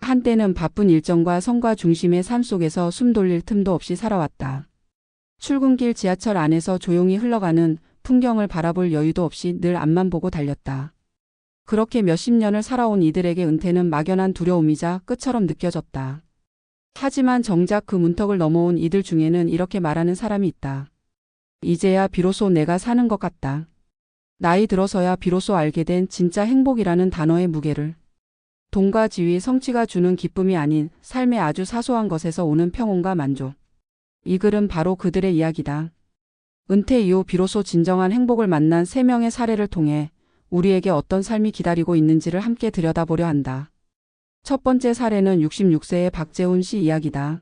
한때는 바쁜 일정과 성과 중심의 삶 속에서 숨 돌릴 틈도 없이 살아왔다. 출근길 지하철 안에서 조용히 흘러가는 풍경을 바라볼 여유도 없이 늘 앞만 보고 달렸다. 그렇게 몇십 년을 살아온 이들에게 은퇴는 막연한 두려움이자 끝처럼 느껴졌다. 하지만 정작 그 문턱을 넘어온 이들 중에는 이렇게 말하는 사람이 있다. 이제야 비로소 내가 사는 것 같다. 나이 들어서야 비로소 알게 된 진짜 행복이라는 단어의 무게를. 돈과 지위, 성취가 주는 기쁨이 아닌 삶의 아주 사소한 것에서 오는 평온과 만족. 이 글은 바로 그들의 이야기다. 은퇴 이후 비로소 진정한 행복을 만난 3명의 사례를 통해 우리에게 어떤 삶이 기다리고 있는지를 함께 들여다보려 한다. 첫 번째 사례는 66세의 박재훈 씨 이야기다.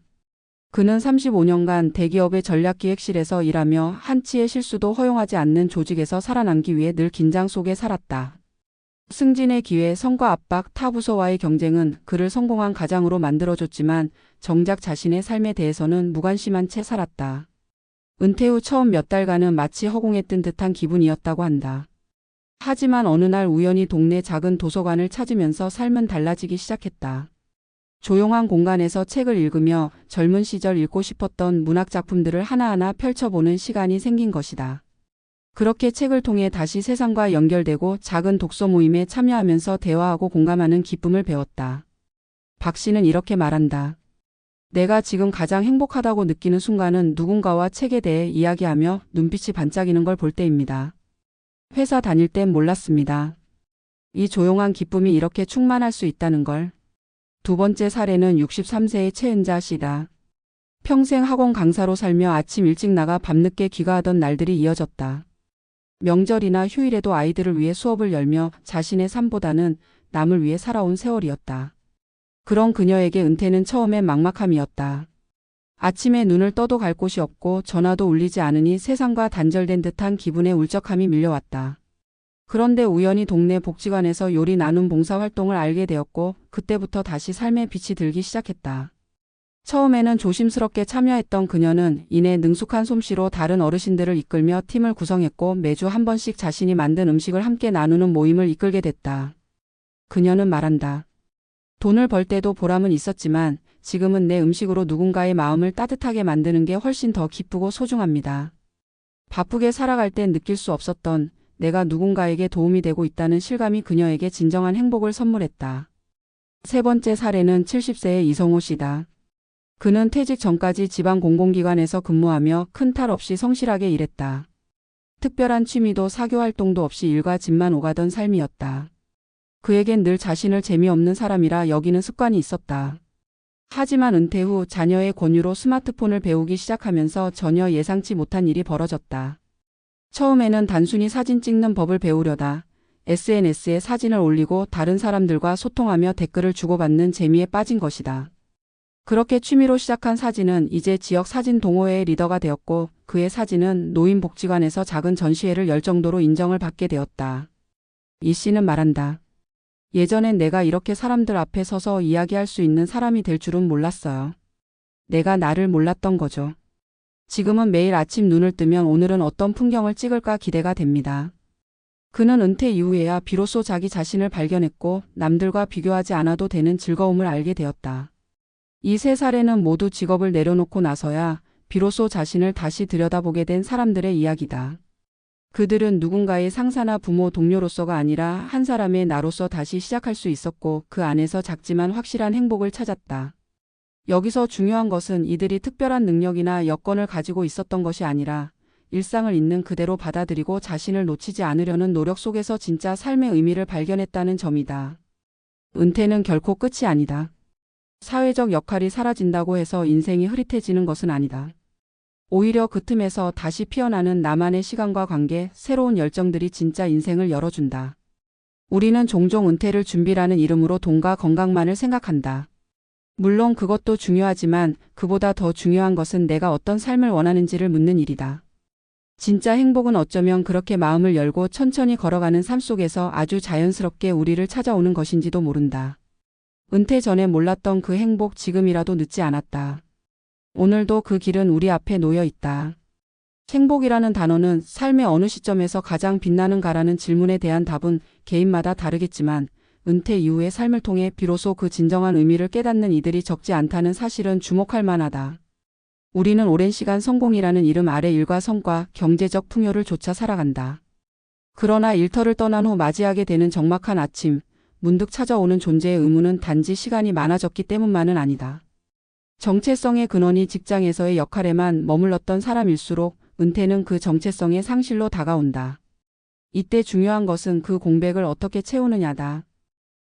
그는 35년간 대기업의 전략기획실에서 일하며 한치의 실수도 허용하지 않는 조직에서 살아남기 위해 늘 긴장 속에 살았다. 승진의 기회, 성과 압박, 타 부서와의 경쟁은 그를 성공한 가장으로 만들어줬지만 정작 자신의 삶에 대해서는 무관심한 채 살았다. 은퇴 후 처음 몇 달간은 마치 허공에 뜬 듯한 기분이었다고 한다. 하지만 어느 날 우연히 동네 작은 도서관을 찾으면서 삶은 달라지기 시작했다. 조용한 공간에서 책을 읽으며 젊은 시절 읽고 싶었던 문학 작품들을 하나하나 펼쳐보는 시간이 생긴 것이다. 그렇게 책을 통해 다시 세상과 연결되고 작은 독서 모임에 참여하면서 대화하고 공감하는 기쁨을 배웠다. 박 씨는 이렇게 말한다. 내가 지금 가장 행복하다고 느끼는 순간은 누군가와 책에 대해 이야기하며 눈빛이 반짝이는 걸 볼 때입니다. 회사 다닐 땐 몰랐습니다. 이 조용한 기쁨이 이렇게 충만할 수 있다는 걸. 두 번째 사례는 63세의 최은자 씨다. 평생 학원 강사로 살며 아침 일찍 나가 밤늦게 귀가하던 날들이 이어졌다. 명절이나 휴일에도 아이들을 위해 수업을 열며 자신의 삶보다는 남을 위해 살아온 세월이었다. 그런 그녀에게 은퇴는 처음엔 막막함이었다. 아침에 눈을 떠도 갈 곳이 없고 전화도 울리지 않으니 세상과 단절된 듯한 기분의 울적함이 밀려왔다. 그런데 우연히 동네 복지관에서 요리 나눔 봉사활동을 알게 되었고 그때부터 다시 삶의 빛이 들기 시작했다. 처음에는 조심스럽게 참여했던 그녀는 이내 능숙한 솜씨로 다른 어르신들을 이끌며 팀을 구성했고 매주 한 번씩 자신이 만든 음식을 함께 나누는 모임을 이끌게 됐다. 그녀는 말한다. 돈을 벌 때도 보람은 있었지만 지금은 내 음식으로 누군가의 마음을 따뜻하게 만드는 게 훨씬 더 기쁘고 소중합니다. 바쁘게 살아갈 땐 느낄 수 없었던 내가 누군가에게 도움이 되고 있다는 실감이 그녀에게 진정한 행복을 선물했다. 세 번째 사례는 70세의 이성호 씨다. 그는 퇴직 전까지 지방 공공기관에서 근무하며 큰 탈 없이 성실하게 일했다. 특별한 취미도 사교 활동도 없이 일과 집만 오가던 삶이었다. 그에겐 늘 자신을 재미없는 사람이라 여기는 습관이 있었다. 하지만 은퇴 후 자녀의 권유로 스마트폰을 배우기 시작하면서 전혀 예상치 못한 일이 벌어졌다. 처음에는 단순히 사진 찍는 법을 배우려다 SNS에 사진을 올리고 다른 사람들과 소통하며 댓글을 주고받는 재미에 빠진 것이다. 그렇게 취미로 시작한 사진은 이제 지역 사진 동호회의 리더가 되었고 그의 사진은 노인복지관에서 작은 전시회를 열 정도로 인정을 받게 되었다. 이 씨는 말한다. 예전엔 내가 이렇게 사람들 앞에 서서 이야기할 수 있는 사람이 될 줄은 몰랐어요. 내가 나를 몰랐던 거죠. 지금은 매일 아침 눈을 뜨면 오늘은 어떤 풍경을 찍을까 기대가 됩니다. 그는 은퇴 이후에야 비로소 자기 자신을 발견했고 남들과 비교하지 않아도 되는 즐거움을 알게 되었다. 이 세 사례는 모두 직업을 내려놓고 나서야 비로소 자신을 다시 들여다보게 된 사람들의 이야기다. 그들은 누군가의 상사나 부모, 동료로서가 아니라 한 사람의 나로서 다시 시작할 수 있었고 그 안에서 작지만 확실한 행복을 찾았다. 여기서 중요한 것은 이들이 특별한 능력이나 여건을 가지고 있었던 것이 아니라 일상을 있는 그대로 받아들이고 자신을 놓치지 않으려는 노력 속에서 진짜 삶의 의미를 발견했다는 점이다. 은퇴는 결코 끝이 아니다. 사회적 역할이 사라진다고 해서 인생이 흐릿해지는 것은 아니다. 오히려 그 틈에서 다시 피어나는 나만의 시간과 관계, 새로운 열정들이 진짜 인생을 열어준다. 우리는 종종 은퇴를 준비라는 이름으로 돈과 건강만을 생각한다. 물론 그것도 중요하지만 그보다 더 중요한 것은 내가 어떤 삶을 원하는지를 묻는 일이다. 진짜 행복은 어쩌면 그렇게 마음을 열고 천천히 걸어가는 삶 속에서 아주 자연스럽게 우리를 찾아오는 것인지도 모른다. 은퇴 전에 몰랐던 그 행복 지금이라도 늦지 않았다. 오늘도 그 길은 우리 앞에 놓여 있다. 행복이라는 단어는 삶의 어느 시점에서 가장 빛나는가라는 질문에 대한 답은 개인마다 다르겠지만 은퇴 이후의 삶을 통해 비로소 그 진정한 의미를 깨닫는 이들이 적지 않다는 사실은 주목할 만하다. 우리는 오랜 시간 성공이라는 이름 아래 일과 성과, 경제적 풍요를 좇아 살아간다. 그러나 일터를 떠난 후 맞이하게 되는 적막한 아침, 문득 찾아오는 존재의 의무는 단지 시간이 많아졌기 때문만은 아니다. 정체성의 근원이 직장에서의 역할에만 머물렀던 사람일수록 은퇴는 그 정체성의 상실로 다가온다. 이때 중요한 것은 그 공백을 어떻게 채우느냐다.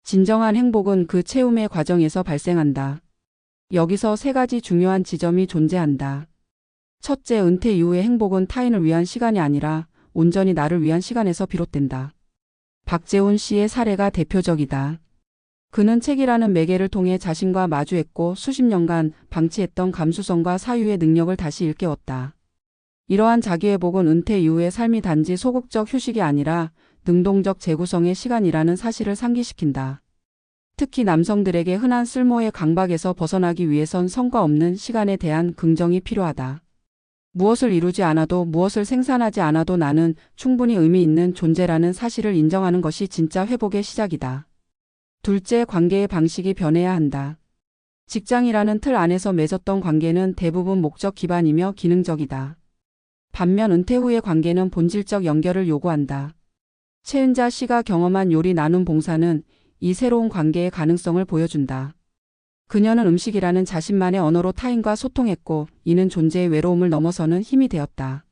진정한 행복은 그 채움의 과정에서 발생한다. 여기서 세 가지 중요한 지점이 존재한다. 첫째, 은퇴 이후의 행복은 타인을 위한 시간이 아니라 온전히 나를 위한 시간에서 비롯된다. 박재훈 씨의 사례가 대표적이다. 그는 책이라는 매개를 통해 자신과 마주했고 수십 년간 방치했던 감수성과 사유의 능력을 다시 일깨웠다. 이러한 자기회복은 은퇴 이후의 삶이 단지 소극적 휴식이 아니라 능동적 재구성의 시간이라는 사실을 상기시킨다. 특히 남성들에게 흔한 쓸모의 강박에서 벗어나기 위해선 성과 없는 시간에 대한 긍정이 필요하다. 무엇을 이루지 않아도 무엇을 생산하지 않아도 나는 충분히 의미 있는 존재라는 사실을 인정하는 것이 진짜 회복의 시작이다. 둘째, 관계의 방식이 변해야 한다. 직장이라는 틀 안에서 맺었던 관계는 대부분 목적 기반이며 기능적이다. 반면 은퇴 후의 관계는 본질적 연결을 요구한다. 최은자 씨가 경험한 요리 나눔 봉사는 이 새로운 관계의 가능성을 보여준다. 그녀는 음식이라는 자신만의 언어로 타인과 소통했고 이는 존재의 외로움을 넘어서는 힘이 되었다.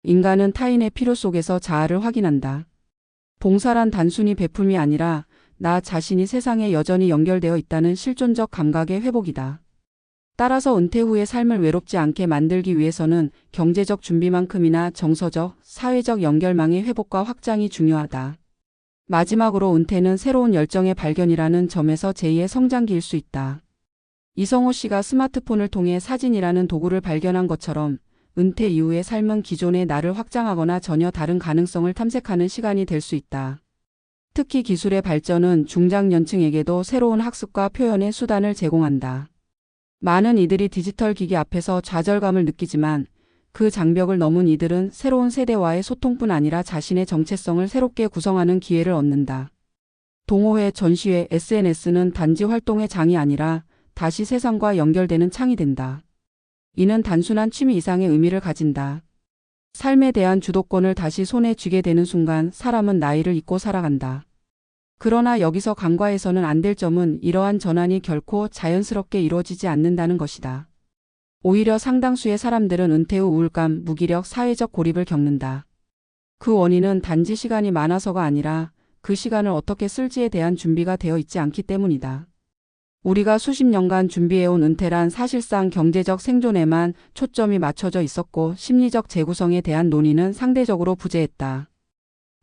인간은 타인의 필요 속에서 자아를 확인한다. 봉사란 단순히 베품이 아니라 나 자신이 세상에 여전히 연결되어 있다는 실존적 감각의 회복이다. 따라서 은퇴 후의 삶을 외롭지 않게 만들기 위해서는 경제적 준비만큼이나 정서적, 사회적 연결망의 회복과 확장이 중요하다. 마지막으로 은퇴는 새로운 열정의 발견이라는 점에서 제2의 성장기일 수 있다. 이성호 씨가 스마트폰을 통해 사진이라는 도구를 발견한 것처럼 은퇴 이후의 삶은 기존의 나를 확장하거나 전혀 다른 가능성을 탐색하는 시간이 될 수 있다. 특히 기술의 발전은 중장년층에게도 새로운 학습과 표현의 수단을 제공한다. 많은 이들이 디지털 기기 앞에서 좌절감을 느끼지만 그 장벽을 넘은 이들은 새로운 세대와의 소통뿐 아니라 자신의 정체성을 새롭게 구성하는 기회를 얻는다. 동호회, 전시회, SNS는 단지 활동의 장이 아니라 다시 세상과 연결되는 창이 된다. 이는 단순한 취미 이상의 의미를 가진다. 삶에 대한 주도권을 다시 손에 쥐게 되는 순간 사람은 나이를 잊고 살아간다. 그러나 여기서 간과해서는 안 될 점은 이러한 전환이 결코 자연스럽게 이루어지지 않는다는 것이다. 오히려 상당수의 사람들은 은퇴 후 우울감, 무기력, 사회적 고립을 겪는다. 그 원인은 단지 시간이 많아서가 아니라 그 시간을 어떻게 쓸지에 대한 준비가 되어 있지 않기 때문이다. 우리가 수십 년간 준비해온 은퇴란 사실상 경제적 생존에만 초점이 맞춰져 있었고 심리적 재구성에 대한 논의는 상대적으로 부재했다.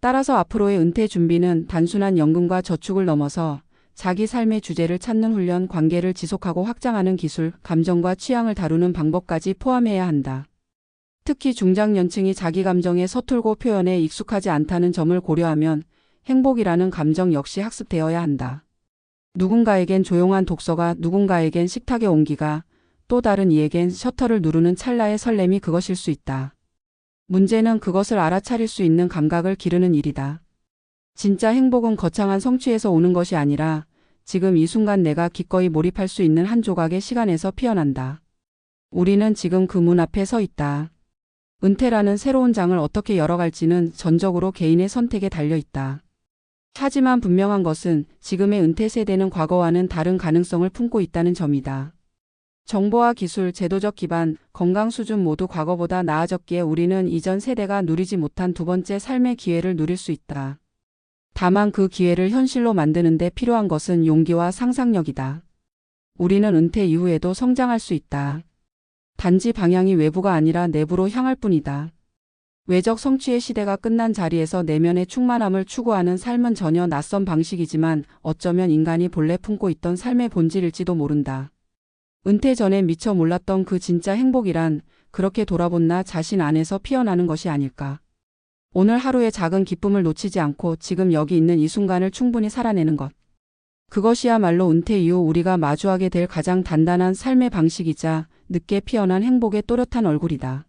따라서 앞으로의 은퇴 준비는 단순한 연금과 저축을 넘어서 자기 삶의 주제를 찾는 훈련, 관계를 지속하고 확장하는 기술, 감정과 취향을 다루는 방법까지 포함해야 한다. 특히 중장년층이 자기 감정에 서툴고 표현에 익숙하지 않다는 점을 고려하면 행복이라는 감정 역시 학습되어야 한다. 누군가에겐 조용한 독서가, 누군가에겐 식탁의 온기가, 또 다른 이에겐 셔터를 누르는 찰나의 설렘이 그것일 수 있다. 문제는 그것을 알아차릴 수 있는 감각을 기르는 일이다. 진짜 행복은 거창한 성취에서 오는 것이 아니라 지금 이 순간 내가 기꺼이 몰입할 수 있는 한 조각의 시간에서 피어난다. 우리는 지금 그 문 앞에 서 있다. 은퇴라는 새로운 장을 어떻게 열어갈지는 전적으로 개인의 선택에 달려 있다. 하지만 분명한 것은 지금의 은퇴 세대는 과거와는 다른 가능성을 품고 있다는 점이다. 정보와 기술, 제도적 기반, 건강 수준 모두 과거보다 나아졌기에 우리는 이전 세대가 누리지 못한 두 번째 삶의 기회를 누릴 수 있다. 다만 그 기회를 현실로 만드는 데 필요한 것은 용기와 상상력이다. 우리는 은퇴 이후에도 성장할 수 있다. 단지 방향이 외부가 아니라 내부로 향할 뿐이다. 외적 성취의 시대가 끝난 자리에서 내면의 충만함을 추구하는 삶은 전혀 낯선 방식이지만 어쩌면 인간이 본래 품고 있던 삶의 본질일지도 모른다. 은퇴 전에 미처 몰랐던 그 진짜 행복이란 그렇게 돌아본 나 자신 안에서 피어나는 것이 아닐까. 오늘 하루의 작은 기쁨을 놓치지 않고 지금 여기 있는 이 순간을 충분히 살아내는 것. 그것이야말로 은퇴 이후 우리가 마주하게 될 가장 단단한 삶의 방식이자 늦게 피어난 행복의 또렷한 얼굴이다.